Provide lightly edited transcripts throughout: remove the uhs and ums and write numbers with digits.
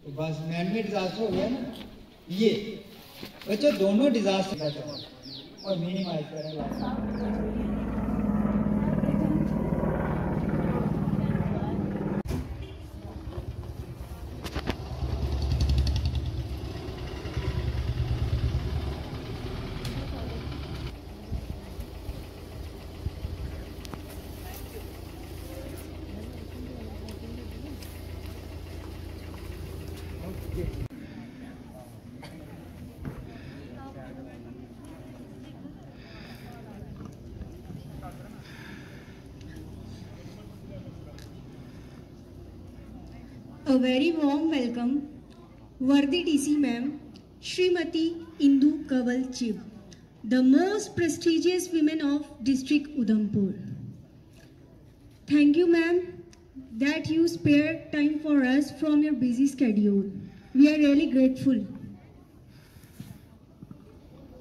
तो बस manmade disaster हो गया ना। ये बच्चों दोनों डिजास्टर और मिनिमाइज करें। A very warm welcome, worthy DC ma'am, Srimati Indu Kanwal Chief, the most prestigious women of district Udhampur. Thank you ma'am that you spared time for us from your busy schedule. We are really grateful.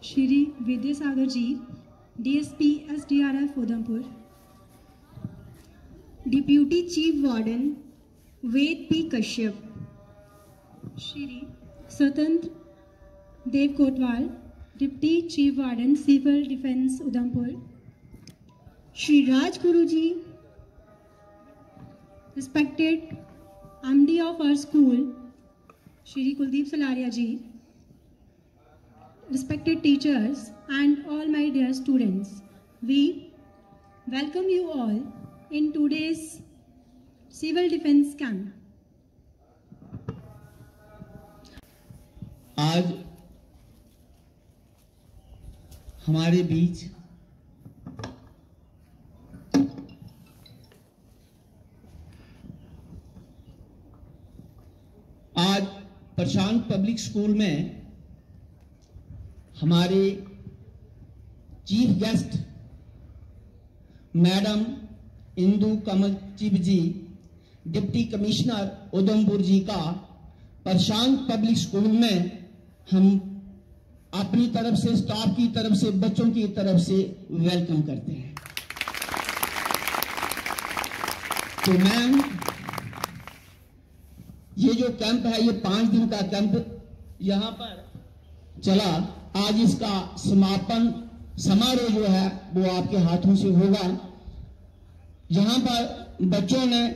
Shri Vidyasagar ji, DSP SDRF Udhampur. Deputy Chief Warden Ved P. Kashyap. Shri Swatantra Dev Kotwal, Deputy Chief Warden Civil Defence Udhampur. Shri Raj Guruji, respected MD of our school, Shri Kuldeep Salaria ji, respected teachers and all my dear students, we welcome you all in today's Civil Defence Camp. आज हमारे बीच आज प्रशांत public school में हमारे chief guest madam Indu कमल चिब जी, deputy commissioner Udhampur जी का प्रशांत public school में हम अपनी तरफ से, स्टाफ की तरफ से, बच्चों की तरफ से वेलकम करते हैं। तो मैम, ये जो कैंप है, ये 5 दिन का कैंप यहां पर चला। आज इसका समापन समारोह जो है वो आपके हाथों से होगा। यहां पर बच्चों ने,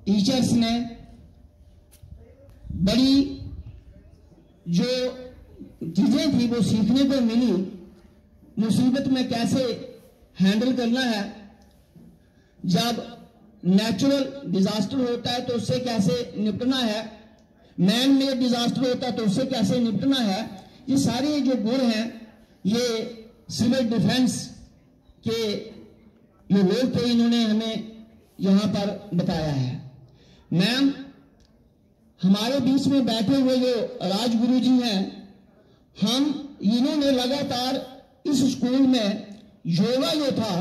टीचर्स ने बड़ी जो चीजें थी वो सीखने को मिली। मुसीबत में कैसे हैंडल करना है, जब नेचुरल डिजास्टर होता है तो उससे कैसे निपटना है, मैन मेड डिजास्टर होता है तो उससे कैसे निपटना है। ये सारे जो गुण हैं ये सिविल डिफेंस के जो लोग थे इन्होंने हमें यहां पर बताया है। मैम, हमारे बीच में बैठे हुए जो राजगुरु जी हैं, इन्होंने लगातार इस स्कूल में योगा जो था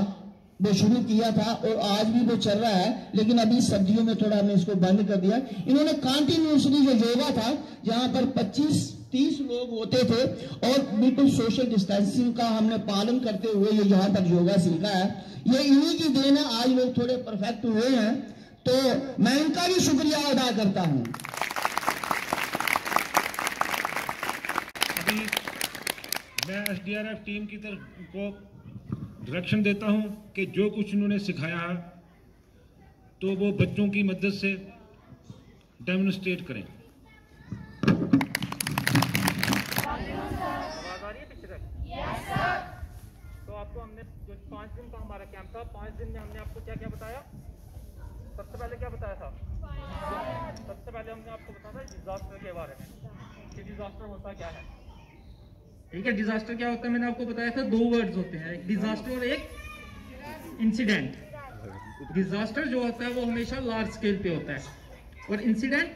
वो शुरू किया था और आज भी वो चल रहा है, लेकिन अभी सर्दियों में थोड़ा हमने इसको बंद कर दिया। इन्होंने कंटिन्यूसली जो योगा था, जहां पर 25-30 लोग होते थे और बिल्कुल सोशल डिस्टेंसिंग का हमने पालन करते हुए ये यहाँ पर योगा सीखा है। ये इन्हीं की देन है, आज लोग थोड़े परफेक्ट हुए हैं, तो मैं इनका भी शुक्रिया अदा करता हूं। अभी मैं एसडीआरएफ टीम की तरफ को डायरेक्शन देता हूं कि जो कुछ उन्होंने सिखाया है तो वो बच्चों की मदद से डेमोन्स्ट्रेट करें। तो आपको हमने जो 5 दिन का हमारा कैंप था, 5 दिन में हमने आपको क्या क्या बताया। सबसे पहले क्या बताया था? सबसे पहले हमने आपको बताया था डिजास्टर के बारे में कि डिजास्टर होता क्या है। ठीक है, डिजास्टर क्या होता है मैंने आपको बताया था। 2 वर्ड्स होते हैं, एक डिजास्टर और एक इंसिडेंट। डिजास्टर जो होता है वो हमेशा लार्ज स्केल पे होता है और इंसिडेंट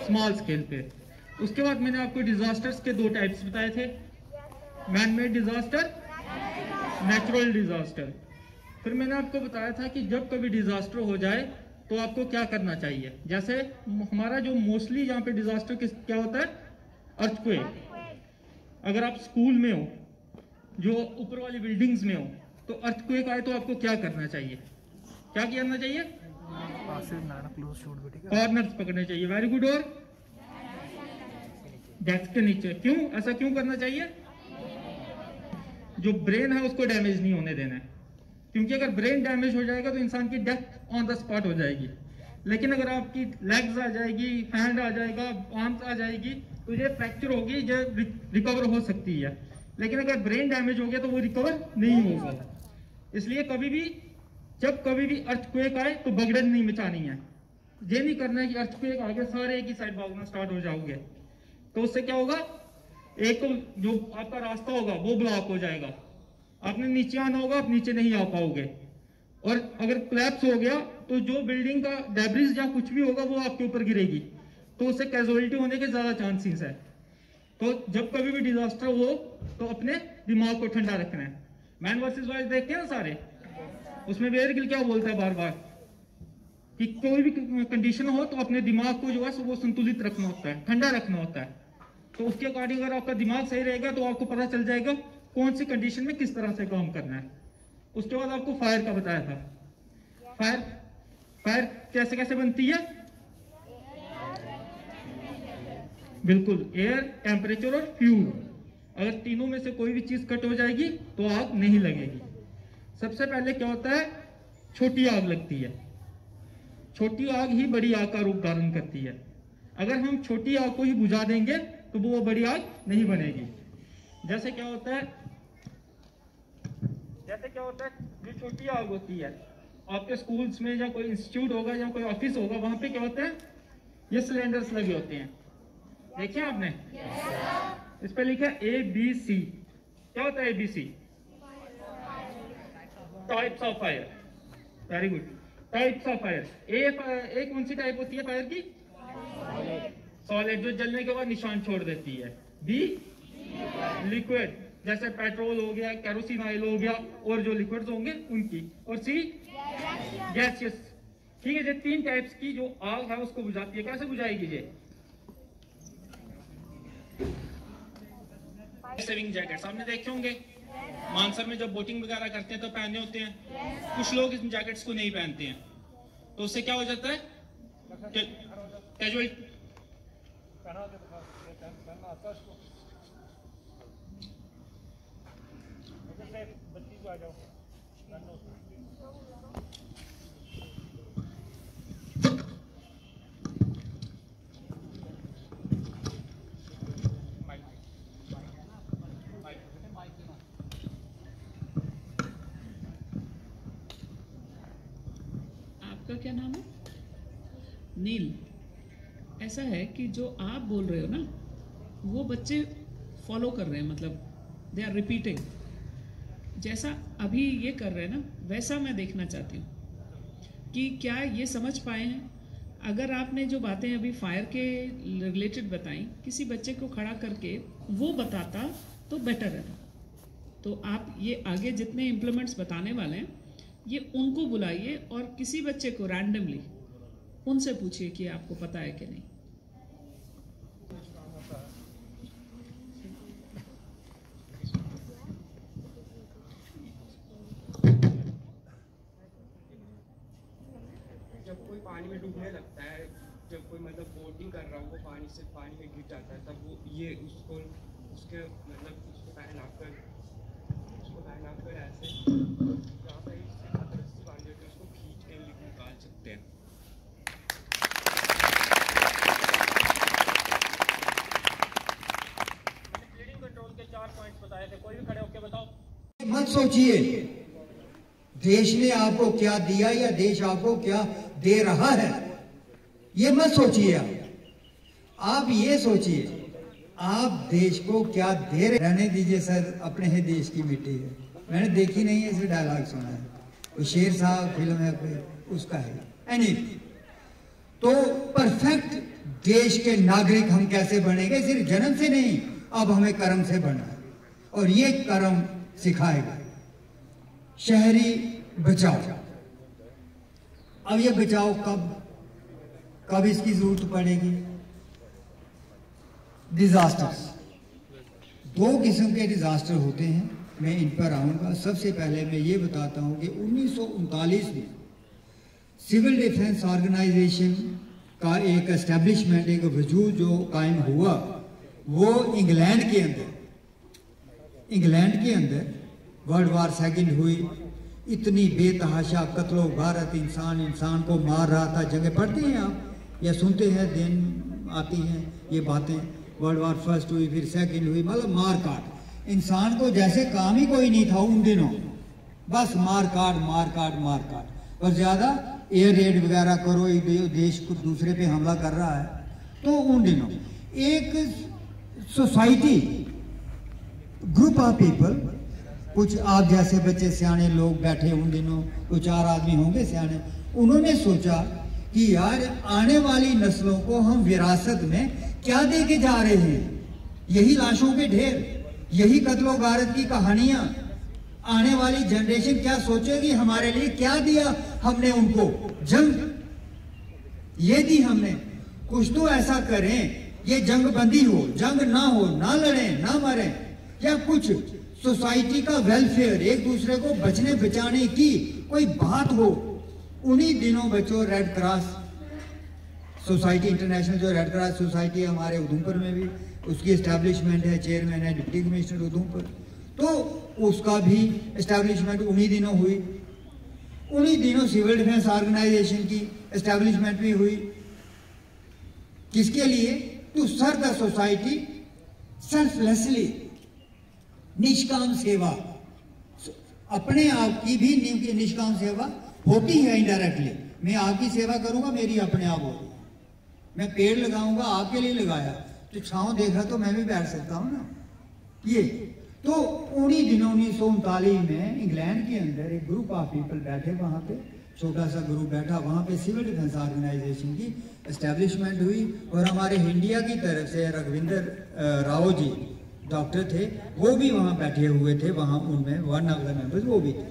स्मॉल स्केल पे। उसके बाद मैंने आपको डिजास्टर्स के 2 टाइप्स बताए थे, man made disaster, natural disaster. फिर मैंने आपको बताया था कि जब कभी डिजास्टर हो जाए तो आपको क्या करना चाहिए। जैसे हमारा जो मोस्टली यहाँ पे डिजास्टर क्या होता है, अर्थक्वेक। अगर आप स्कूल में हो, जो ऊपर वाली बिल्डिंग्स में हो, तो अर्थक्वेक आए तो आपको क्या करना चाहिए, क्या करना चाहिए? कॉर्नर्स पकड़ने चाहिए। Very good. और डेस्क के नीचे। क्यों ऐसा क्यों करना चाहिए? जो ब्रेन है उसको डैमेज नहीं होने देना है, क्योंकि अगर ब्रेन डैमेज हो जाएगा तो इंसान की डेथ ऑन द स्पॉट हो जाएगी। लेकिन अगर आपकी लेग्स आ जाएगी, हैंड आ जाएगा, आर्म्स आ जाएगी, तो ये फ्रैक्चर होगी, जो रिकवर हो सकती है। लेकिन अगर ब्रेन डैमेज हो गया तो वो रिकवर नहीं होगा। इसलिए कभी भी जब कभी भी अर्थक्वेक आए तो भगदड़ नहीं मचानी है। ये नहीं करना है कि अर्थक्वेक आ गया सारे एक ही साइड भागना स्टार्ट हो जाओगे, तो उससे क्या होगा, एक तो जो आपका रास्ता होगा वो ब्लॉक हो जाएगा, आपने नीचे आना होगा, आप नीचे नहीं आ पाओगे। और अगर कोलैप्स हो गया तो जो बिल्डिंग का डेब्रिस या कुछ भी होगा वो आपके ऊपर गिरेगी, तो उससे कैजुअलिटी होने के ज्यादा चांसेस है। तो जब कभी भी डिजास्टर हो तो अपने दिमाग को ठंडा रखना है। मैन वर्सेस वाइल्ड देखते हैं ना सारे, उसमें बेयर गिल क्या बोलता है बार बार कि कोई भी कंडीशन हो तो अपने दिमाग को जो है वो संतुलित रखना होता है, ठंडा रखना होता है। तो उसके अकॉर्डिंग अगर आपका दिमाग सही रहेगा तो आपको पता चल जाएगा कौन सी कंडीशन में किस तरह से काम करना है। उसके बाद आपको फायर का बताया था। फायर कैसे कैसे बनती है? बिल्कुल, एयर, टेम्परेचर और फ्यूल। अगर तीनों में से कोई भी चीज कट हो जाएगी तो आग नहीं लगेगी। सबसे पहले क्या होता है, छोटी आग लगती है। छोटी आग ही बड़ी आग का रूप धारण करती है। अगर हम छोटी आग को ही बुझा देंगे तो वो बड़ी आग नहीं बनेगी। जैसे क्या होता है, जो छोटी आग होती है आपके स्कूल्स में या कोई इंस्टीट्यूट होगा या कोई ऑफिस होगा, वहां पे क्या होता है, ये सिलेंडर्स लगे होते हैं, देखिए आपने, इस पे लिखा है ABC। क्या होता है ABC? Types of fire. Very good, types of fire. एक कौन सी टाइप होती है फायर की? सॉलिड, जो जलने के बाद निशान छोड़ देती है। बी, लिक्विड, जैसे पेट्रोल हो गया, केरोसिन ऑयल हो गया, और जो लिक्विड्स होंगे उनकी। और सी, गैसियस। ठीक है, ये तीन टाइप्स की जो आग है उसको बुझाती है। कैसे बुझाएगी ये? सेविंग जैकेट आपने देखे होंगे, मानसर में जब बोटिंग वगैरह करते हैं तो पहने होते हैं। कुछ लोग इन जैकेट्स को नहीं पहनते हैं, तो उससे क्या हो जाता है, कैजुअल। आपका क्या नाम है? नील। ऐसा है कि जो आप बोल रहे हो ना वो बच्चे फॉलो कर रहे हैं, मतलब दे आर रिपीटिंग। जैसा अभी ये कर रहे हैं ना वैसा मैं देखना चाहती हूँ कि क्या ये समझ पाए हैं। अगर आपने जो बातें अभी फायर के रिलेटेड बताई, किसी बच्चे को खड़ा करके वो बताता तो बेटर है। तो आप ये आगे जितने इम्प्लीमेंट्स बताने वाले हैं ये उनको बुलाइए और किसी बच्चे को रैंडमली उनसे पूछिए कि आपको पता है कि नहीं। जब कोई पानी में डूबने लगता है, जब कोई मतलब बोटिंग कर रहा हो, वो पानी में गिर जाता है, तब वो ये उसको उसके मतलब उसको पहनाकर ऐसे यहाँ पे रस्सी बांध देते, उसको खींच के निकाल सकते हैं। ब्लीडिंग कंट्रोल के 4 पॉइंट्स बताए थे, कोई भी खड़े होकर बताओ। मत सोचिए देश ने आपको क्या दिया या देश आपको क्या दे रहा है, ये मत सोचिए। आप ये सोचिए आप देश को क्या दे रहे। रहने दीजिए सर, अपने ही देश की मिट्टी है। मैंने देखी नहीं है, इसे डायलॉग सुना है, वो शेर साहब फिल्म है उसका है। तो परफेक्ट देश के नागरिक हम कैसे बनेंगे? सिर्फ जन्म से नहीं, अब हमें कर्म से बनना है, और ये कर्म सिखाएगा। शहरी बचाओ। अब ये बचाओ कब इसकी जरूरत पड़ेगी? डिजास्टर्स, 2 किस्म के डिजास्टर होते हैं, मैं इन पर आऊंगा। सबसे पहले मैं ये बताता हूं कि 1939 में सिविल डिफेंस ऑर्गेनाइजेशन का एक एस्टेब्लिशमेंट, एक वजूद जो कायम हुआ, वो इंग्लैंड के अंदर वर्ल्ड वार सेकंड हुई, इतनी बेतहाशा कत्लो गारत, इंसान को मार रहा था। जंगें पढ़ते हैं आप या सुनते हैं, दिन आती हैं ये बातें। वर्ल्ड वार फर्स्ट हुई, फिर सेकंड हुई, मतलब मार काट। इंसान को जैसे काम ही कोई नहीं था उन दिनों, बस मार काट। और ज़्यादा एयर रेड वगैरह करो, एक देश को दूसरे पे हमला कर रहा है। तो उन दिनों एक सोसाइटी, ग्रुप ऑफ पीपल, कुछ आप जैसे बच्चे सियाने लोग बैठे उन दिनों, कुछ 4 आदमी होंगे सियाने, उन्होंने सोचा कि यार आने वाली नस्लों को हम विरासत में क्या दे के जा रहे हैं? यही लाशों के ढेर, यही कत्लो गारत की कहानियां। आने वाली जनरेशन क्या सोचेगी? हमारे लिए क्या दिया हमने उनको? जंग ये दी हमने। कुछ तो ऐसा करें, ये जंग बंदी हो, जंग ना हो, ना लड़ें, ना मरें, या कुछ सोसाइटी का वेलफेयर, एक दूसरे को बचने बचाने की कोई बात हो। उन्हीं दिनों बच्चों रेड क्रॉस सोसाइटी, इंटरनेशनल जो रेड क्रॉस सोसाइटी है हमारे उधमपुर में भी, उसकी एस्टैब्लिशमेंट है, चेयरमैन है डिप्टी कमिश्नर उधमपुर, तो उसका भी एस्टैब्लिशमेंट उन्हीं दिनों हुई। उन्हीं दिनों सिविल डिफेंस ऑर्गेनाइजेशन की एस्टैब्लिशमेंट भी हुई। किसके लिए? To serve the society selflessly, निष्काम सेवा। अपने आप की भी निष्काम सेवा होती है इनडायरेक्टली। मैं आपकी सेवा करूंगा, मेरी अपने आप होगी। मैं पेड़ लगाऊंगा, आपके लिए लगाया, तो छांव देखा तो मैं भी बैठ सकता हूं ना। ये तो उन्हीं दिनों 1939 में इंग्लैंड के अंदर एक ग्रुप ऑफ पीपल बैठे, वहां पे छोटा सा ग्रुप बैठा, वहां पे सिविल डिफेंस ऑर्गेनाइजेशन की एस्टैब्लिशमेंट हुई। और हमारे इंडिया की तरफ से रघुविंदर राव जी डॉक्टर थे, वो भी वहां बैठे हुए थे, वहां उनमें वन ऑफ द मेंबर्स वो भी थे।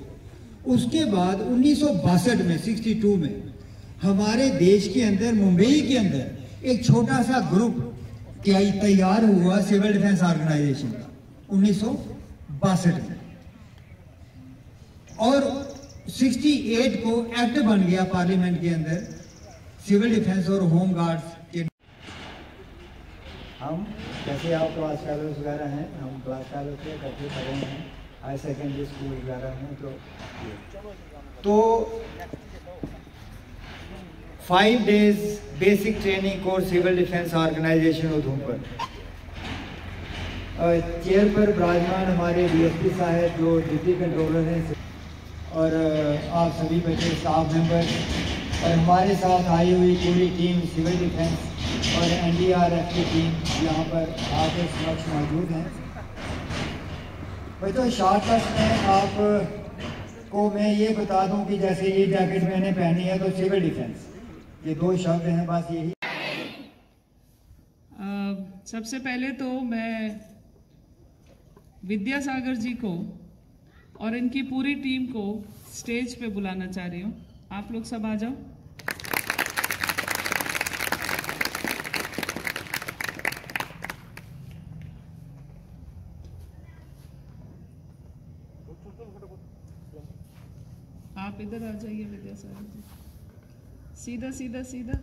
उसके बाद 1962 में 62 में हमारे देश के अंदर, मुंबई के अंदर एक छोटा सा ग्रुप तैयार हुआ सिविल डिफेंस ऑर्गेनाइजेशन का 1962 में। और 68 को एक्ट बन गया पार्लियामेंट के अंदर सिविल डिफेंस और होम गार्ड्स के। हम जैसे आप क्लास फेलोज वगैरह हैं, हम क्लास फेलोज के करके पढ़े हैं, हाई सेकेंडरी स्कूल वगैरह हैं, तो 5 days basic training course civil defence organisation Udhampur. Chair पर विराजमान हमारे डीएसपी साहब जो डिप्टी कंट्रोलर हैं, और आप सभी बच्चे स्टाफ मेंबर, और हमारे साथ आई हुई पूरी टीम सिविल डिफेंस और एनडीआरएफ की टीम यहाँ पर आपके समक्ष मौजूद हैं। बच्चों शॉर्टकट में आपको मैं ये बता दूं कि जैसे ये जैकेट मैंने पहनी है तो सिविल डिफेंस, ये 2 शब्द हैं बस, यही। सबसे पहले तो मैं विद्यासागर जी को और इनकी पूरी टीम को स्टेज पे बुलाना चाह रही हूँ। आप लोग सब आ जाओ। आप इधर आ जाइए विद्यासागर जी, सीधा सीधा सीधा।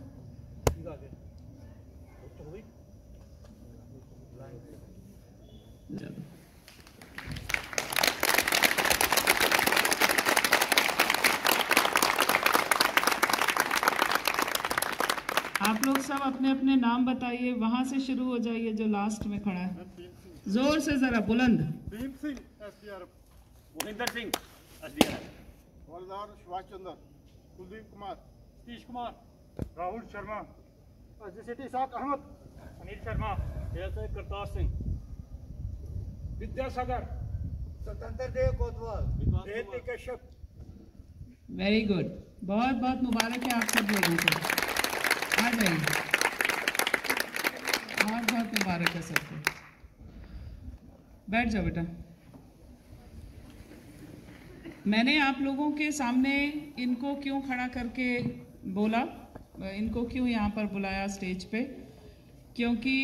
आप लोग सब अपने अपने नाम बताइए, वहां से शुरू हो जाइए जो लास्ट में खड़ा है, जोर से जरा बुलंद। भीम सिंह एसडीआरएफ, मोहिंदर सिंह एसडीआरएफ, हवलदार सुभाष चंद्र, कुलदीप कुमार, सतीश कुमार, राहुल शर्मा, एसडीसीटी साक अहमद, अनिल शर्मा, एएसआई करतार सिंह, विद्यासागर, स्वतंत्र देव कोतवाल, जयंती कश्यप। वेरी गुड, बहुत बहुत मुबारक है आप सब लोगों को। आ जाइए, बहुत बहुत मुबारक है सबको। बैठ जाओ बेटा। मैंने आप लोगों के सामने इनको क्यों खड़ा करके बोला, इनको क्यों यहाँ पर बुलाया स्टेज पे, क्योंकि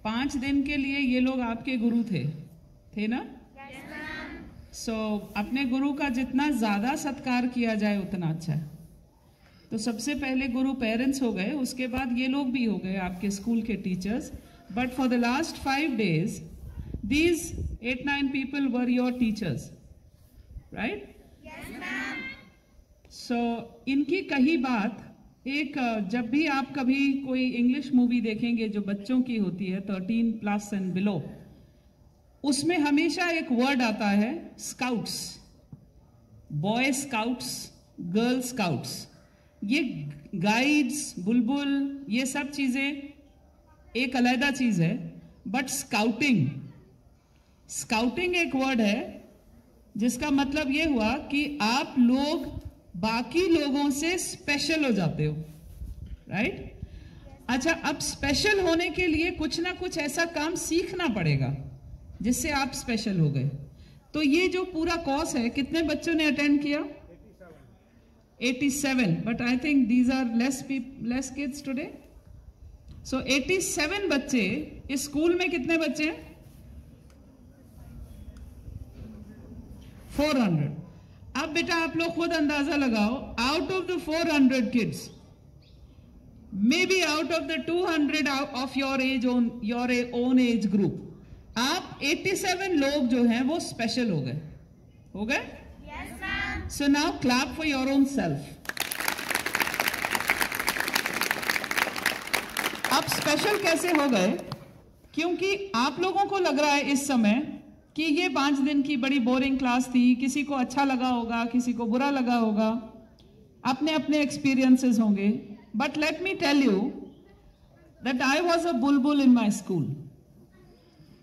5 दिन के लिए ये लोग आपके गुरु थे ना? सो अपने गुरु का जितना ज़्यादा सत्कार किया जाए उतना अच्छा है। तो सबसे पहले गुरु पेरेंट्स हो गए, उसके बाद ये लोग भी हो गए आपके स्कूल के teachers. but for the last 5 days, these 8-9 people were your teachers, right? Yes, ma'am. So, इनकी कही बात एक, जब भी आप कभी कोई इंग्लिश मूवी देखेंगे जो बच्चों की होती है 13+ एंड बिलो, उसमें हमेशा एक वर्ड आता है scouts, boy scouts, girl scouts. ये गाइड्स, बुलबुल, ये सब चीजें एक अलग चीज है, बट स्काउटिंग एक वर्ड है जिसका मतलब ये हुआ कि आप लोग बाकी लोगों से स्पेशल हो जाते हो, राइट? अच्छा, अब स्पेशल होने के लिए कुछ ना कुछ ऐसा काम सीखना पड़ेगा जिससे आप स्पेशल हो गए। तो ये जो पूरा कोर्स है, कितने बच्चों ने अटेंड किया? 87, but I think these are less kids today. So 87 बच्चे, इस स्कूल में कितने बच्चे हैं? 400। अब बेटा आप लोग खुद अंदाजा लगाओ, out of the 400 kids, maybe out of the 200 of your own age group, आप 87 लोग जो हैं वो स्पेशल हो गए? Yes, ma'am. So now clap for your own self. अब स्पेशल कैसे हो गए? क्योंकि आप लोगों को लग रहा है इस समय कि ये 5 दिन की बड़ी बोरिंग क्लास थी, किसी को अच्छा लगा होगा, किसी को बुरा लगा होगा, अपने अपने एक्सपीरियंसेस होंगे। But let me tell you that I was a bulbul in my school,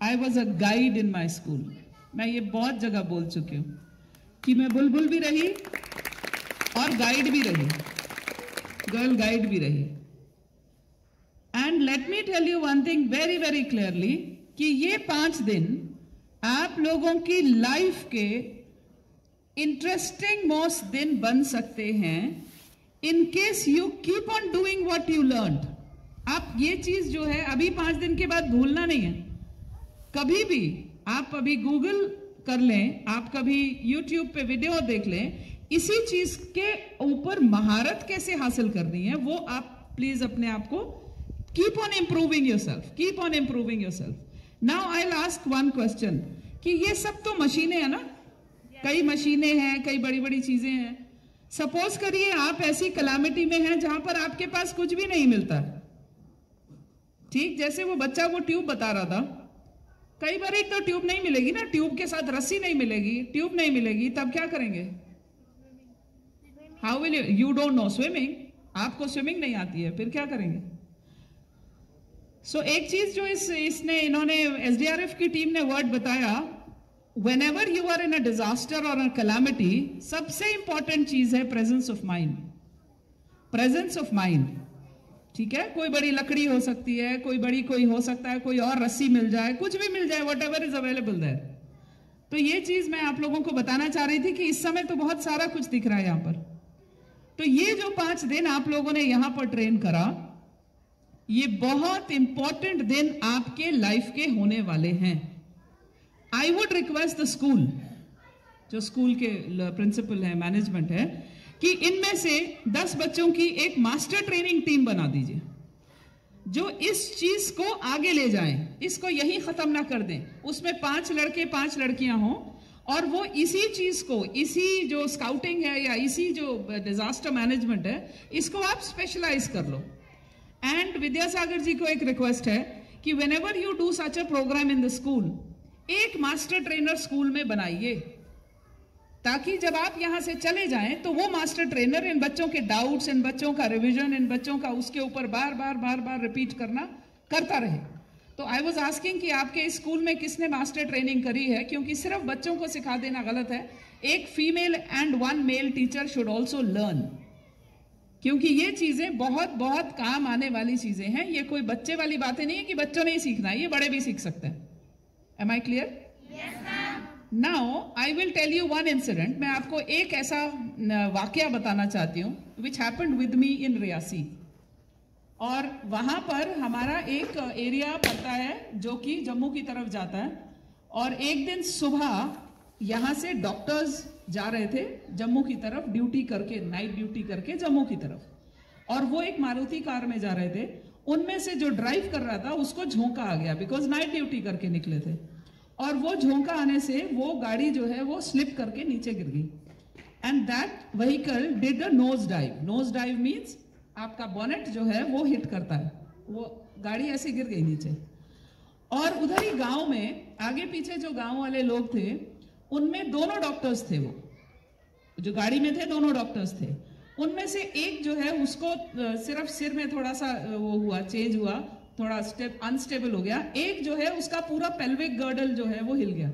I was a guide in my school. मैं ये बहुत जगह बोल चुकी हूँ कि मैं बुलबुल भी रही और गाइड भी रही, गर्ल गाइड भी रही। And let me tell you one thing very very clearly कि ये 5 दिन आप लोगों की लाइफ के इंटरेस्टिंग मोस्ट दिन बन सकते हैं in case you keep on doing what you learned. आप ये चीज जो है अभी 5 दिन के बाद भूलना नहीं है। कभी भी आप अभी गूगल कर लें, आप कभी यूट्यूब पे वीडियो देख लें, इसी चीज के ऊपर महारत कैसे हासिल करनी है वो आप प्लीज अपने आप को keep on improving yourself, keep on improving yourself. Now I will ask one question कि ये सब तो मशीनें हैं ना, कई मशीनें हैं, कई बड़ी बड़ी चीजें हैं। सपोज करिए आप ऐसी कलामिटी में हैं जहां पर आपके पास कुछ भी नहीं मिलता, ठीक जैसे वो बच्चा वो ट्यूब बता रहा था, कई बार तो ट्यूब नहीं मिलेगी ना, ट्यूब के साथ रस्सी नहीं मिलेगी, ट्यूब नहीं मिलेगी, तब क्या करेंगे? How will you don't know swimming, आपको स्विमिंग नहीं आती है, फिर क्या करेंगे? सो एक चीज जो इन्होंने एसडीआरएफ की टीम ने वर्ड बताया, whenever you are in a disaster or a calamity, सबसे इंपॉर्टेंट चीज है presence of mind, presence of mind. ठीक है, कोई बड़ी लकड़ी हो सकती है, कोई बड़ी कोई हो सकता है, कोई और रस्सी मिल जाए, कुछ भी मिल जाए, whatever is available there. तो ये चीज मैं आप लोगों को बताना चाह रही थी कि इस समय तो बहुत सारा कुछ दिख रहा है यहाँ पर। तो ये जो 5 दिन आप लोगों ने यहाँ पर ट्रेन करा, ये बहुत इंपॉर्टेंट दिन आपके लाइफ के होने वाले हैं। I would request the school, जो स्कूल के प्रिंसिपल है, मैनेजमेंट है, कि इनमें से 10 बच्चों की एक मास्टर ट्रेनिंग टीम बना दीजिए जो इस चीज को आगे ले जाएं, इसको यहीं खत्म ना कर दें। उसमें 5 लड़के 5 लड़कियां हों और वो इसी चीज को, इसी जो स्काउटिंग है या इसी जो डिजास्टर मैनेजमेंट है, इसको आप स्पेशलाइज कर लो। एंड विद्यासागर जी को एक रिक्वेस्ट है कि whenever you do such a programme in the school, एक मास्टर ट्रेनर स्कूल में बनाइए, ताकि जब आप यहां से चले जाएं तो वो मास्टर ट्रेनर इन बच्चों के डाउट्स, इन बच्चों का रिवीजन, इन बच्चों का उसके ऊपर बार बार रिपीट करता रहे। तो आई वाज आस्किंग कि आपके इस स्कूल में किसने मास्टर ट्रेनिंग करी है, क्योंकि सिर्फ बच्चों को सिखा देना गलत है। एक female and 1 male teacher should also learn, क्योंकि ये चीजें बहुत बहुत काम आने वाली चीजें हैं। ये कोई बच्चे वाली बातें नहीं है कि बच्चों ने ही सीखना है, ये बड़े भी सीख सकते हैं। Am I clear? Yes, ma'am. Now I will tell you one incident. मैं आपको एक ऐसा वाकया बताना चाहती हूँ which happened with me in Reasi. और वहां पर हमारा एक एरिया पड़ता है जो कि जम्मू की तरफ जाता है, और एक दिन सुबह यहाँ से डॉक्टर्स जा रहे थे जम्मू की तरफ, ड्यूटी करके, नाइट ड्यूटी करके जम्मू की तरफ, और वो एक मारुति कार में जा रहे थे। उनमें से जो ड्राइव कर रहा था उसको झोंका आ गया, बिकॉज नाइट ड्यूटी करके निकले थे, और वो झोंका आने से वो गाड़ी जो है वो स्लिप करके नीचे गिर गई, and that vehicle did a nose dive. Nose dive means आपका बोनेट जो है वो हिट करता है, वो गाड़ी ऐसे गिर गई नीचे। और उधर ही गांव में आगे पीछे जो गांव वाले लोग थे उनमें दोनों डॉक्टर्स थे, वो जो गाड़ी में थे दोनों डॉक्टर्स थे। उनमें से एक जो है उसको सिर्फ सिर में थोड़ा सा वो हुआ, चेंज हुआ, थोड़ा अनस्टेबल हो गया। एक जो है उसका पूरा पेल्विक गर्डल जो है वो हिल गया,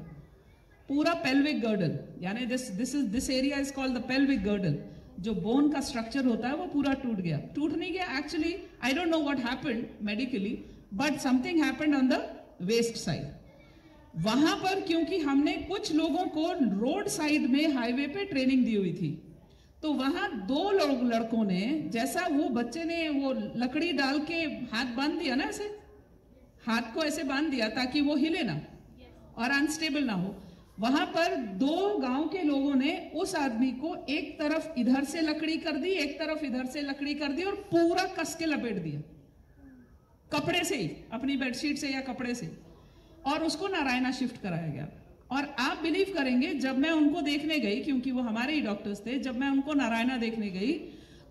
पूरा पेल्विक गर्डल, यानी this area is called the pelvic girdle. जो बोन का स्ट्रक्चर होता है वो पूरा टूट गया। टूट नहीं गया actually, I don't know what happened medically, but something happened on the west side. वहां पर क्योंकि हमने कुछ लोगों को रोड साइड में हाईवे पे ट्रेनिंग दी हुई थी, तो वहां दो लड़कों ने, जैसा वो बच्चे ने वो लकड़ी डाल के हाथ बांध दिया ना, ऐसे हाथ को ऐसे बांध दिया ताकि वो हिले ना और अनस्टेबल ना हो, वहां पर दो गांव के लोगों ने उस आदमी को एक तरफ इधर से लकड़ी कर दी, एक तरफ इधर से लकड़ी कर दी और पूरा कस के लपेट दिया कपड़े से ही, अपनी बेडशीट से या कपड़े से, और उसको नारायणा शिफ्ट कराया गया। और आप बिलीव करेंगे, जब मैं उनको देखने गई, क्योंकि वो हमारे ही डॉक्टर्स थे, जब मैं उनको नारायणा देखने गई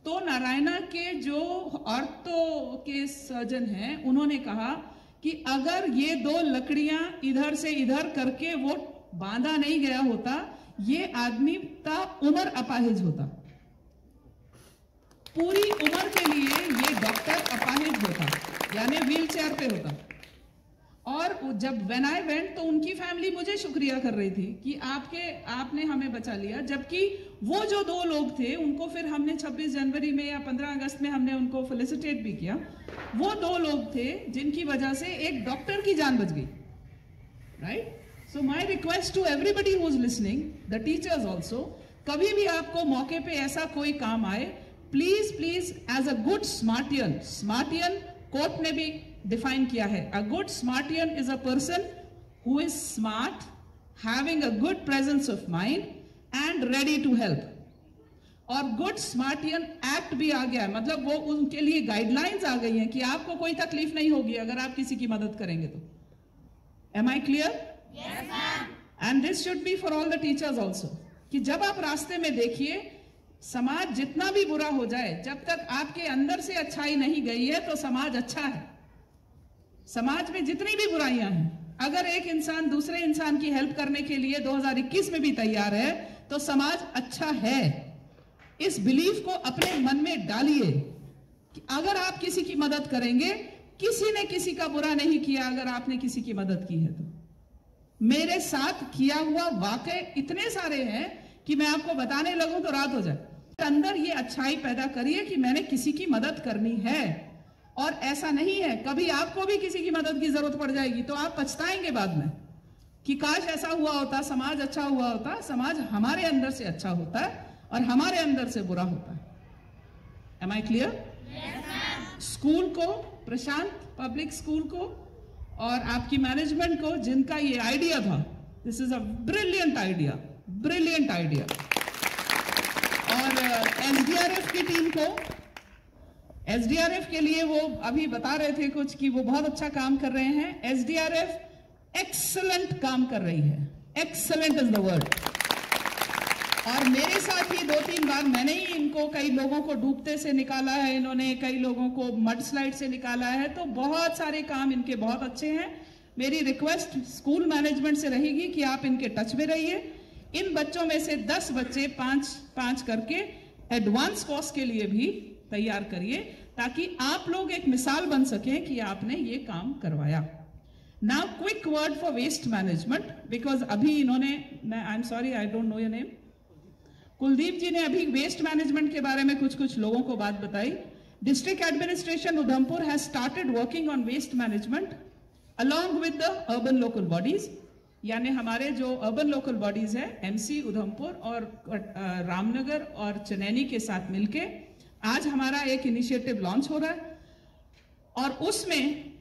तो नारायणा के जो ऑर्थो के सर्जन हैं उन्होंने कहा कि अगर ये दो लकड़ियां इधर से इधर करके वो बांधा नहीं गया होता, ये आदमी का उम्र अपाहिज होता, पूरी उम्र के लिए ये डॉक्टर अपाहिज होता, यानी व्हील चेयर पे होता। और जब व्हेन आई वेंट तो उनकी फैमिली मुझे शुक्रिया कर रही थी कि आपने हमें बचा लिया, जबकि वो जो दो लोग थे उनको फिर हमने 26 जनवरी में या 15 अगस्त में हमने उनको फेलिसिटेट भी किया। वो दो लोग थे जिनकी वजह से एक डॉक्टर की जान बच गई, right. So my request to everybody who is listening, the teachers also, कभी भी आपको मौके पे ऐसा कोई काम आए, please please as a good Samaritan, Samaritan court ने भी डिफाइन किया है, a good smartian is a person who is smart, having a good presence of mind and ready to help। और good smartian act भी आ गया है, मतलब वो उनके लिए गाइडलाइंस आ गई हैं कि आपको कोई तकलीफ नहीं होगी अगर आप किसी की मदद करेंगे तो। Am I clear? Yes, ma'am। And this should be for all the teachers also, कि जब आप रास्ते में देखिए, समाज जितना भी बुरा हो जाए, जब तक आपके अंदर से अच्छाई नहीं गई है तो समाज अच्छा है। समाज में जितनी भी बुराइयां हैं, अगर एक इंसान दूसरे इंसान की हेल्प करने के लिए 2021 में भी तैयार है तो समाज अच्छा है। इस बिलीफ को अपने मन में डालिए कि अगर आप किसी की मदद करेंगे, किसी ने किसी का बुरा नहीं किया अगर आपने किसी की मदद की है तो। मेरे साथ किया हुआ वाकई इतने सारे हैं कि मैं आपको बताने लगूं तो रात हो जाए। अंदर ये अच्छाई पैदा करिए कि मैंने किसी की मदद करनी है, और ऐसा नहीं है कभी आपको भी किसी की मदद की जरूरत पड़ जाएगी तो आप पछताएंगे बाद में कि काश ऐसा हुआ होता, समाज अच्छा हुआ होता। समाज हमारे अंदर से अच्छा होता है और हमारे अंदर से बुरा होता है। Am I clear? Yes, school को, प्रशांत पब्लिक स्कूल को और आपकी मैनेजमेंट को, जिनका ये आइडिया था, this is a brilliant idea, brilliant idea. और एसडीआरएफ की टीम को, एसडीआरएफ के लिए वो अभी बता रहे थे कुछ कि वो बहुत अच्छा काम कर रहे हैं। एसडीआरएफ एक्सीलेंट काम कर रही है, एक्सीलेंट इज द वर्ड। और मेरे साथ ही 2-3 बार मैंने ही इनको, कई लोगों को डूबते से निकाला है इन्होंने, कई लोगों को मड स्लाइड से निकाला है, तो बहुत सारे काम इनके बहुत अच्छे हैं। मेरी रिक्वेस्ट स्कूल मैनेजमेंट से रहेगी कि आप इनके टच में रहिए। इन बच्चों में से 10 बच्चे 5-5 करके एडवांस कोर्स के लिए भी तैयार करिए, ताकि आप लोग एक मिसाल बन सकें कि आपने ये काम करवाया। Now quick word for waste management, because अभी इन्होंने, I am sorry I don't know your name, Kuldeep ji ने अभी वेस्ट मैनेजमेंट के बारे में कुछ लोगों को बात बताई। District administration Udhampur has started working on waste management along with the urban local bodies, यानी हमारे जो अर्बन लोकल बॉडीज है एमसी उधमपुर और रामनगर और चनैनी के साथ मिलके आज हमारा एक इनिशिएटिव लॉन्च हो रहा है। और उसमें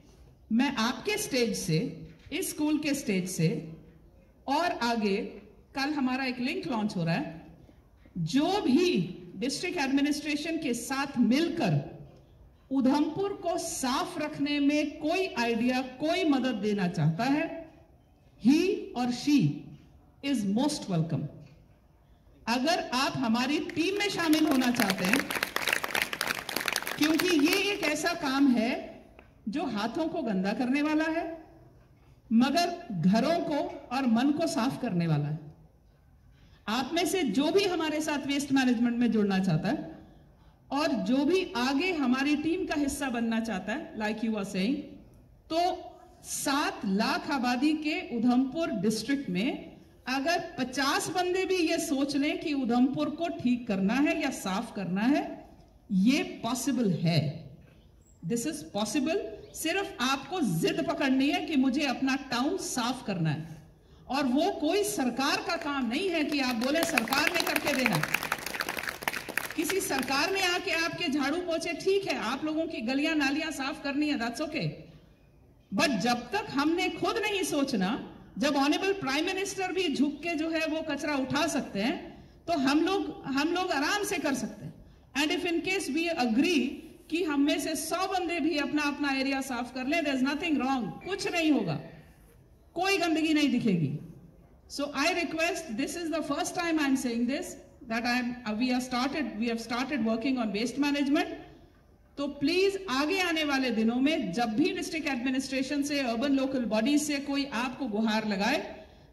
मैं आपके स्टेज से, इस स्कूल के स्टेज से और आगे कल हमारा एक लिंक लॉन्च हो रहा है। जो भी डिस्ट्रिक्ट एडमिनिस्ट्रेशन के साथ मिलकर उधमपुर को साफ रखने में कोई आइडिया, कोई मदद देना चाहता है, ही और शी इज मोस्ट वेलकम। अगर आप हमारी टीम में शामिल होना चाहते हैं, क्योंकि ये एक ऐसा काम है जो हाथों को गंदा करने वाला है मगर घरों को और मन को साफ करने वाला है। आप में से जो भी हमारे साथ वेस्ट मैनेजमेंट में जुड़ना चाहता है और जो भी आगे हमारी टीम का हिस्सा बनना चाहता है, लाइक यू आर सेइंग, तो 7 लाख आबादी के उधमपुर डिस्ट्रिक्ट में अगर 50 बंदे भी ये सोच लें कि उधमपुर को ठीक करना है या साफ करना है, ये पॉसिबल है। This is possible. सिर्फ आपको जिद पकड़नी है कि मुझे अपना टाउन साफ करना है, और वो कोई सरकार का काम नहीं है कि आप बोले सरकार ने करके देना। किसी सरकार ने आके आपके झाड़ू पोछे, ठीक है, आप लोगों की गलियां नालियां साफ करनी है, दैट्स ओके, बट जब तक हमने खुद नहीं सोचना, जब ऑनरेबल प्राइम मिनिस्टर भी झुक के जो है वो कचरा उठा सकते हैं, तो हम लोग आराम से कर सकते हैं। And if in case we agree कि हम में से 100 बंदे भी अपना अपना एरिया साफ कर लें, देयर इज नथिंग रॉन्ग, कुछ नहीं होगा, कोई गंदगी नहीं दिखेगी। So I request, this is the first time I am saying this, that we have started working on waste management. तो प्लीज आगे आने वाले दिनों में जब भी डिस्ट्रिक्ट एडमिनिस्ट्रेशन से, अर्बन लोकल बॉडीज से कोई आपको गुहार लगाए,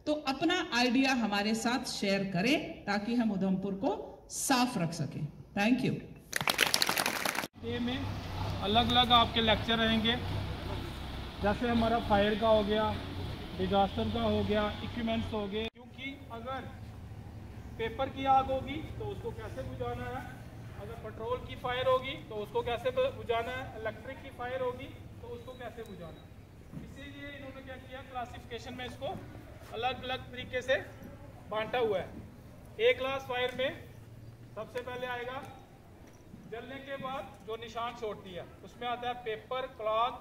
तो अपना आइडिया हमारे साथ शेयर करें ताकि हम उधमपुर को साफ रख सकें। Thank you. डे में अलग अलग आपके लेक्चर रहेंगे, जैसे हमारा फायर का हो गया, डिजास्टर का हो गया, इक्विपमेंट्स हो गए। क्योंकि अगर पेपर की आग होगी तो उसको कैसे बुझाना है, अगर पेट्रोल की फायर होगी तो उसको कैसे बुझाना है, इलेक्ट्रिक की फायर होगी तो उसको कैसे बुझाना है। इसीलिए इन्होंने क्या किया, क्लासिफिकेशन में इसको अलग अलग तरीके से बांटा हुआ है। एक क्लास फायर में सबसे पहले आएगा जलने के बाद जो निशान छोड़ती है, उसमें आता है पेपर, क्लॉथ,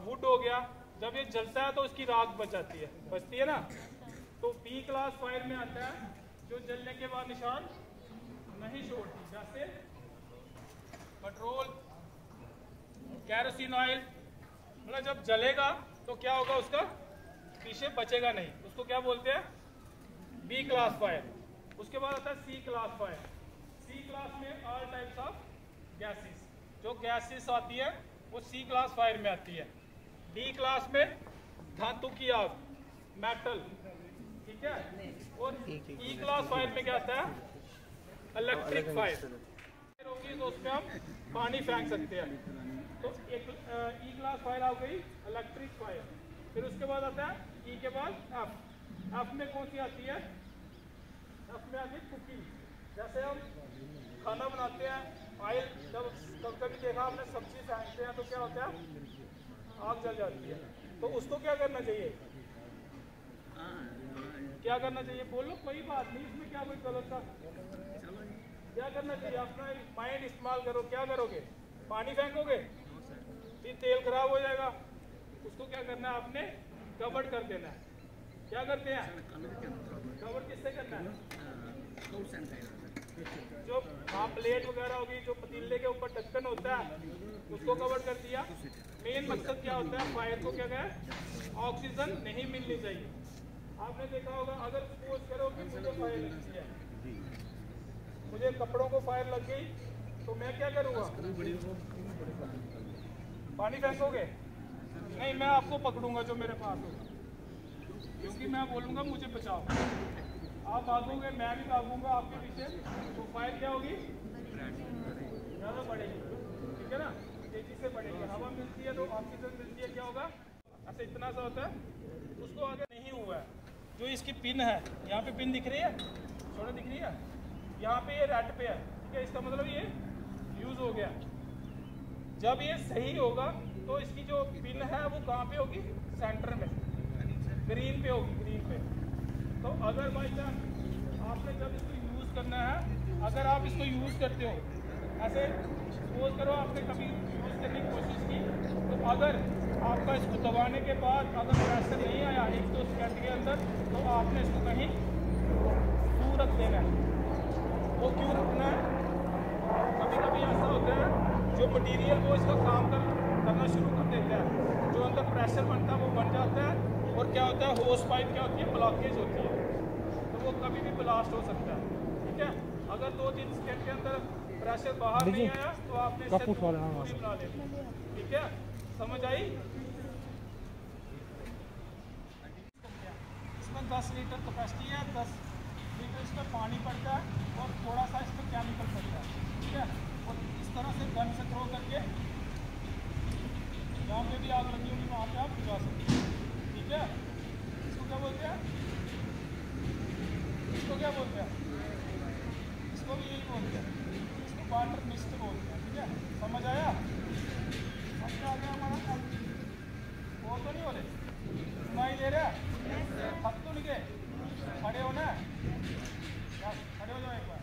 वुड हो गया। जब ये जलता है तो उसकी राख बचती है ना। तो बी क्लास फायर में आता है जो जलने के बाद निशान नहीं छोड़ती, जैसे पेट्रोल, कैरोसिन ऑयल। मतलब जब जलेगा तो क्या होगा, उसका पीछे बचेगा नहीं, उसको क्या बोलते हैं, बी क्लास फायर। उसके बाद आता है सी क्लास फायर। सी क्लास में ऑल टाइप्स ऑफ गैसेस, जो गैसेस आती है वो सी क्लास फायर में आती है। डी क्लास में धातु की आग, मेटल, ठीक है। और ई क्लास फायर में क्या आता है, इलेक्ट्रिक फायर होगी, तो उसमें हम पानी फेंक सकते हैं। तो एक ई क्लास फायर आ गई, इलेक्ट्रिक फायर। फिर उसके बाद आता है ई के बाद एफ। एफ में कौन सी आती है, एफ में आती है कुकिंग। जैसे हम खाना बनाते हैं, ऑयल जब कभी देखा आपने सब्जी फेंकते हैं तो क्या होता है, आग जल जाती है। तो उसको क्या करना चाहिए, क्या करना चाहिए, बोलो, कोई बात नहीं, इसमें क्या कोई गलत था। क्या करना चाहिए, अपना माइंड इस्तेमाल करो। क्या करोगे, पानी फेंकोगे, फिर तेल खराब हो जाएगा। उसको क्या करना है, आपने कवर कर देना है। क्या करते हैं, कवर किससे करना है, जो प्लेट वगैरह होगी, जो पतीले के ऊपर ढक्कन होता है, उसको कवर कर दिया। मेन मकसद क्या होता है, फायर को क्या कहें, ऑक्सीजन नहीं मिलनी चाहिए। आपने देखा होगा, अगर सपोज करो कि मुझे फायर लगती है, मुझे कपड़ों को फायर लग गई, तो मैं क्या करूँगा, पानी फेंकोगे नहीं, मैं आपको पकड़ूंगा जो मेरे पास होगा, क्योंकि मैं बोलूँगा मुझे बचाओ। आप भागोगे, मैं भी भागूंगा आपके पीछे, तो फायर क्या होगी, ज़्यादा बढ़ेगी, ठीक है ना, तेजी से बढ़ेगी। हवा मिलती है तो ऑक्सीजन मिलती है, क्या होगा, ऐसे इतना सा होता है। उसको आगे नहीं हुआ है, जो इसकी पिन है, यहाँ पे पिन दिख रही है, छोटा दिख रही है, यहाँ पे ये रेड पे है, ठीक है, इसका मतलब ये यूज़ हो गया। जब ये सही होगा तो इसकी जो पिन है वो कहाँ पे होगी, सेंटर में, ग्रीन पे होगी, ग्रीन पे। तो अगर बाई चांस आपने जब इसको यूज़ करना है, अगर आप इसको यूज़ करते हो, ऐसे सपोज करो आपने कभी यूज़ करने की कोशिश की, तो अगर आपका इसको दबाने के बाद अगर प्रेशर नहीं आया एक तो सेकंड के अंदर, तो आपने इसको कहीं दूर रख देना है। वो क्यों रखना है, कभी कभी ऐसा होता है जो मटीरियल वो इसका काम करना शुरू कर देता है, जो अंदर प्रेशर बनता है वो बन जाता है और क्या होता है होस पाइप क्या होती है ब्लॉकेज होती है, तो वो कभी भी ब्लास्ट हो सकता है। ठीक है, अगर 2-3 सेकंड के अंदर प्रेशर बाहर नहीं आया तो आपने इसे पूरी बना लेनी। ठीक है, समझ आई? इसमें 10 लीटर कैपेसिटी है, 10 लीटर इसमें पानी पड़ता है और थोड़ा सा इसमें केमिकल पड़ता है। ठीक है, और इस तरह से गन से थ्रो करके जहाँ पे भी आग लगी होगी वहाँ पे आप बुझा सकते हैं। ठीक है, इसको क्या बोलते हैं? इसको क्या बोलते हैं? इसको भी यही बोलते हैं, इसको वाटर मिस्ट बोलते हैं। ठीक है, समझ आया? अब क्या आ गया हमारा काम? वो तो नहीं बोले सुनाई दे रहा है? थक तो नहीं गए? खड़े होना है, खड़े हो जाओ एक बार।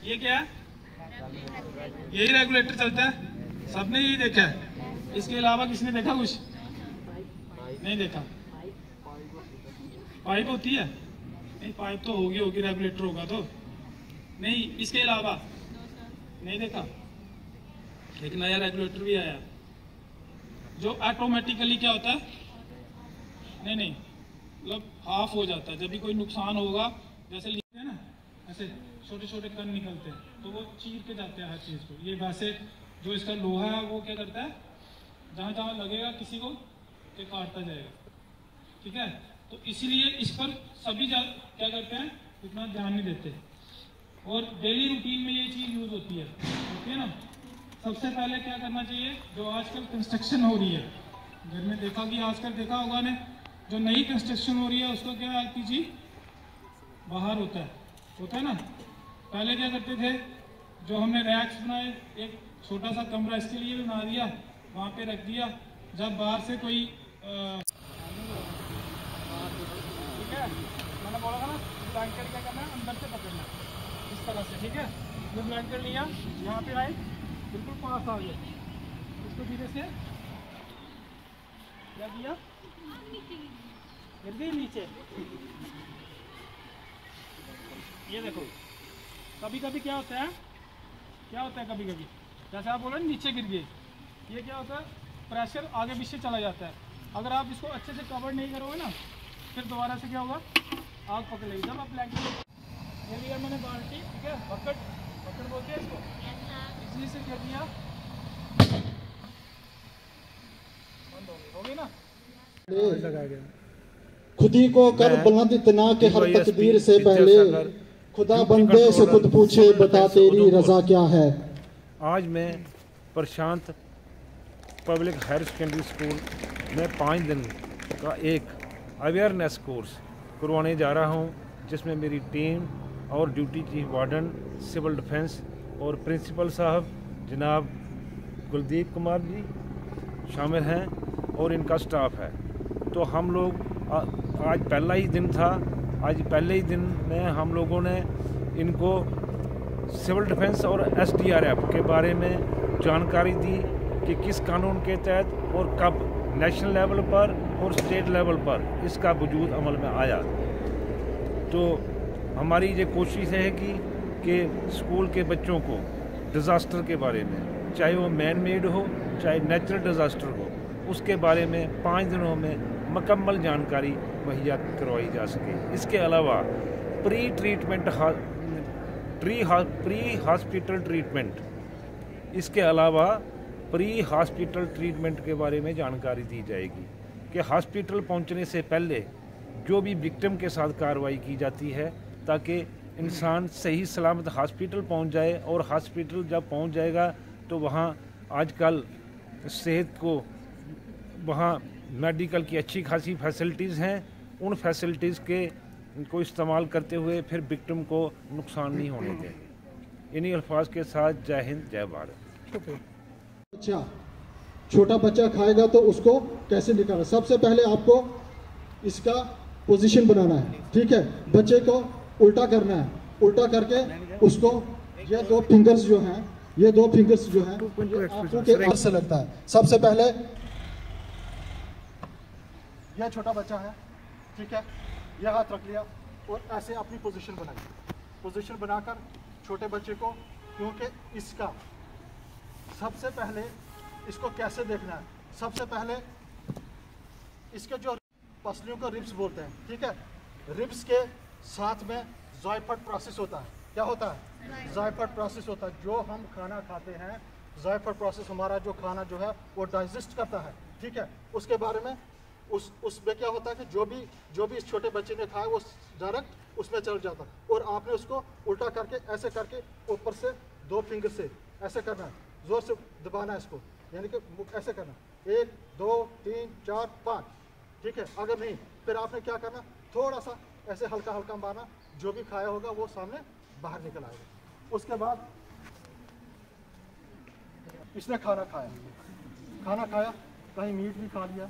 ये क्या है? यही रेगुलेटर चलता है, सबने यही देखा है, इसके अलावा किसने देखा कुछ? नहीं देखा। पाइप होती है? नहीं, पाइप तो होगी रेगुलेटर होगा तो नहीं, इसके अलावा नहीं देखा। एक नया रेगुलेटर भी आया जो ऑटोमेटिकली क्या होता है, नहीं मतलब हाफ हो जाता है जब भी कोई नुकसान होगा, जैसे लिखते हैं ना ऐसे छोटे छोटे कण निकलते हैं तो वो चीर के जाते हैं हर चीज़ को। ये वैसे जो इसका लोहा है वो क्या करता है, जहाँ जहाँ लगेगा किसी को तो काटता जाएगा। ठीक है, तो इसीलिए इस पर सभी क्या करते हैं, इतना ध्यान नहीं देते और डेली रूटीन में ये चीज़ यूज़ होती है ना। सबसे पहले क्या करना चाहिए, जो आजकल कंस्ट्रक्शन हो रही है घर में देखा कि आजकल देखा होगा ने, जो नई कंस्ट्रक्शन हो रही है उसको क्या एलपीजी बाहर होता है ना। पहले क्या करते थे, जो हमने रैक्स बनाए, एक छोटा सा कमरा इसके लिए बना दिया, वहाँ पे रख दिया, जब बाहर से कोई ठीक है, मैंने बोला था ना ब्लैंकेट क्या करना है, अंदर से पकड़ना इस तरह से। ठीक है, ये ब्लैंकेट लिया, यहाँ पे आए, बिल्कुल पास आ गए, इसको धीरे से क्या किया, गिर गई नीचे। ये देखो कभी कभी क्या होता है कभी कभी जैसे आप बोल रहे हैं नीचे गिर गए, ये क्या होता है, प्रेशर आगे पीछे चला जाता है। अगर आप इसको अच्छे से कवर नहीं करोगे ना, फिर दोबारा से क्या होगा, आग पकड़ लेगी। जब आप ब्लैंकेट ये लिया मैंने बाल्टी, ठीक है, बकेट बोलते हैं इसको, इसी से कर दिया, बंद हो गई ना। खुदी को कर बुलंद इतना के हर तकदीर से पहले खुदा बंदे से खुद पूछे बता तेरी रजा क्या है। आज मैं प्रशांत पब्लिक हायर सेकेंडरी स्कूल में 5 दिन का एक अवेयरनेस कोर्स करवाने जा रहा हूं, जिसमें मेरी टीम और duty chief warden civil defence और प्रिंसिपल साहब जनाब कुलदीप कुमार जी शामिल हैं और इनका स्टाफ है। तो हम लोग आज पहला ही दिन था, आज पहले ही दिन में हम लोगों ने इनको सिविल डिफेंस और एसडीआरएफ के बारे में जानकारी दी कि किस कानून के तहत और कब नेशनल लेवल पर और स्टेट लेवल पर इसका वजूद अमल में आया। तो हमारी ये कोशिश है कि स्कूल के बच्चों को डिज़ास्टर के बारे में, चाहे वो मैन मेड हो चाहे नेचुरल डिज़ास्टर हो, उसके बारे में 5 दिनों में मुकम्मल जानकारी मुहैया करवाई जा सके। इसके अलावा प्री हॉस्पिटल ट्रीटमेंट, इसके अलावा प्री हॉस्पिटल ट्रीटमेंट के बारे में जानकारी दी जाएगी कि हॉस्पिटल पहुंचने से पहले जो भी विक्टिम के साथ कार्रवाई की जाती है, ताकि इंसान सही सलामत हॉस्पिटल पहुंच जाए। और हॉस्पिटल जब पहुंच जाएगा तो वहां आजकल सेहत को, वहां मेडिकल की अच्छी खासी फैसिलिटीज़ हैं, उन फैसिलिटीज़ के को इस्तेमाल करते हुए फिर विक्टिम को नुकसान नहीं होने दें। इन्हीं अल्फाज के साथ जय हिंद जय भारत। अच्छा, छोटा बच्चा खाएगा तो उसको कैसे निकालना, सबसे पहले आपको इसका पोजीशन बनाना है। ठीक है, बच्चे को उल्टा करना है, उल्टा करके उसको ये 2 फिंगर्स जो हैं ये 2 फिंगर्स जो है आंखों के अंदर से लगता है। सबसे पहले यह छोटा बच्चा है, ठीक है, यह हाथ रख लिया और ऐसे अपनी पोजीशन बनाई। पोजीशन बनाकर छोटे बच्चे को, क्योंकि इसका सबसे पहले इसको कैसे देखना है, सबसे पहले इसके जो पसलियों को रिब्स बोलते हैं, ठीक है, रिब्स के साथ में ज़ायफट प्रोसेस होता है। क्या होता है? ज़ायफट प्रोसेस होता है। जो हम खाना खाते हैं, ज़ायफट प्रोसेस हमारा जो खाना जो है वो डाइजेस्ट करता है, ठीक है। उसके बारे में उसमें क्या होता है कि जो भी इस छोटे बच्चे ने खाया वो डायरेक्ट उसमें चल जाता है, और आपने उसको उल्टा करके ऐसे करके ऊपर से 2 फिंगर से ऐसे करना है, जोर से दबाना है इसको, यानी कि ऐसे करना, 1 2 3 4 5, ठीक है। अगर नहीं फिर आपने क्या करना, थोड़ा सा ऐसे हल्का हल्का मारना, जो भी खाया होगा वो सामने बाहर निकल आएगा। उसके बाद इसने खाना खाया, कहीं मीट भी खा लिया,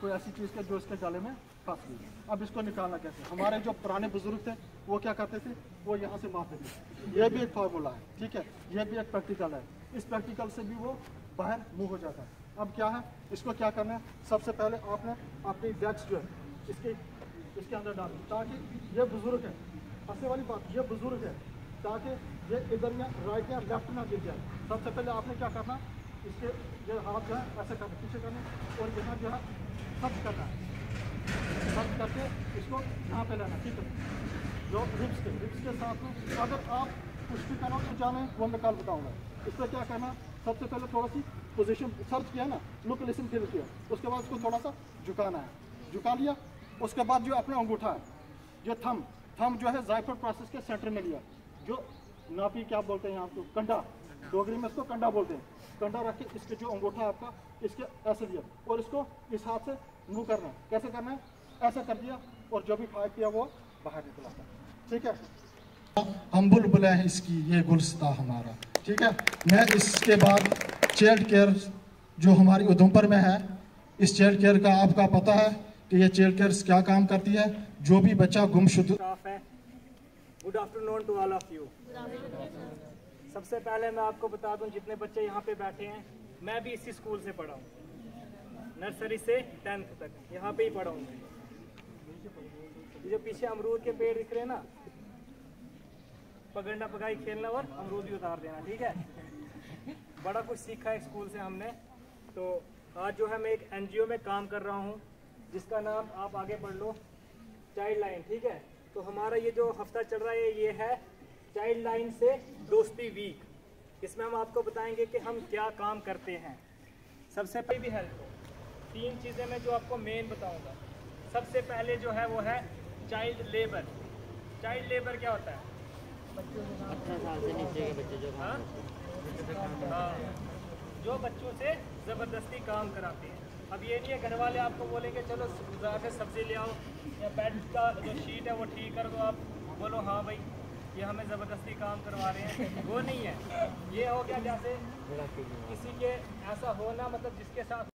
कोई ऐसी चीज़ के जो इसके गले में फंस गई। अब इसको निकालना कैसे? हमारे जो पुराने बुजुर्ग थे वो क्या करते थे, वो यहाँ से मारते थे। ये भी एक फार्मूला है, ठीक है, ये भी एक प्रैक्टिकल है। इस प्रैक्टिकल से भी वो बाहर मुँह हो जाता है। अब क्या है, इसको क्या करना है, सबसे पहले आपने अपनी डेस्क जो है इसके अंदर डालना, ताकि ये बुजुर्ग है, हंसने वाली बात, ये बुजुर्ग है, ताकि ये इधर या राइट या लेफ्ट ना गिर जाए। सबसे पहले आपने क्या करना, इसके ये हाथ जो है ऐसे करना, पीछे करना, और यहाँ जो है सर्च करना है, सर्च करके इसको यहाँ पे लेना, ठीक है, जो रिब्स के साथ में। अगर आप कुछ भी करना तो जाने वो मैं कल बताऊँगा। इस पर क्या करना, सबसे पहले थोड़ा सी पोजीशन सर्च किया ना, लुक लिसन फील किया, उसके बाद उसको थोड़ा सा झुकाना है, झुका लिया। उसके बाद जो अपना अंगूठा है, जो थम जो है ज़ायफट प्रोसेस के सेंटर में लिया, जो नापी क्या बोलते हैं यहाँ को, कंडा, डोगरी में इसको कंडा बोलते हैं। कंडा रख के इसके जो अंगूठा आपका इसके ऐसे लिया, और इसको इस हाथ से मुँह करना है। कैसे करना है, ऐसा कर दिया, और जो भी फायर किया वो बाहर निकला था, ठीक है। हम बुलबुल हैं इसकी, ये गुलस्ता हमारा, ठीक है। मैं इसके बाद चाइल्ड केयर जो हमारी उधमपुर में है, इस चाइल्ड केयर का आपका पता है कि ये चाइल्ड केयर क्या काम करती है। जो भी बच्चा गुमशुद है। Good afternoon to all of you. सबसे पहले मैं आपको बता दूं, जितने बच्चे यहाँ पे बैठे हैं, मैं भी इसी स्कूल से पढ़ा हूँ, नर्सरी से 10th तक यहाँ पे ही पढ़ा हूँ। ये जो पीछे अमरूद के पेड़ दिख रहे हैं ना, पकड़ना पकाई खेलना और अमरूद भी उतार देना, ठीक है। बड़ा कुछ सीखा है स्कूल से हमने। तो आज जो है मैं एक NGO में काम कर रहा हूँ, जिसका नाम आप आगे पढ़ लो, चाइल्ड लाइन, ठीक है। तो हमारा ये जो हफ्ता चल रहा है ये है चाइल्ड लाइन से दोस्ती वीक। इसमें हम आपको बताएंगे कि हम क्या काम करते हैं। सबसे पहले भी हेल्प हो, 3 चीज़ें मैं जो आपको मेन बताऊंगा। सबसे पहले जो है वो है चाइल्ड लेबर। चाइल्ड लेबर क्या होता है? 18 साल से नीचे के बच्चे जो हाँ, जो बच्चों से ज़बरदस्ती काम कराते हैं। अब ये नहीं है घर वाले आपको बोलेंगे चलो बाजार से सब्जी ले आओ या बेड का जो शीट है वो ठीक कर दो, आप बोलो हाँ भाई ये हमें ज़बरदस्ती काम करवा रहे हैं, वो नहीं है। ये हो गया जैसे किसी के ऐसा होना, मतलब जिसके साथ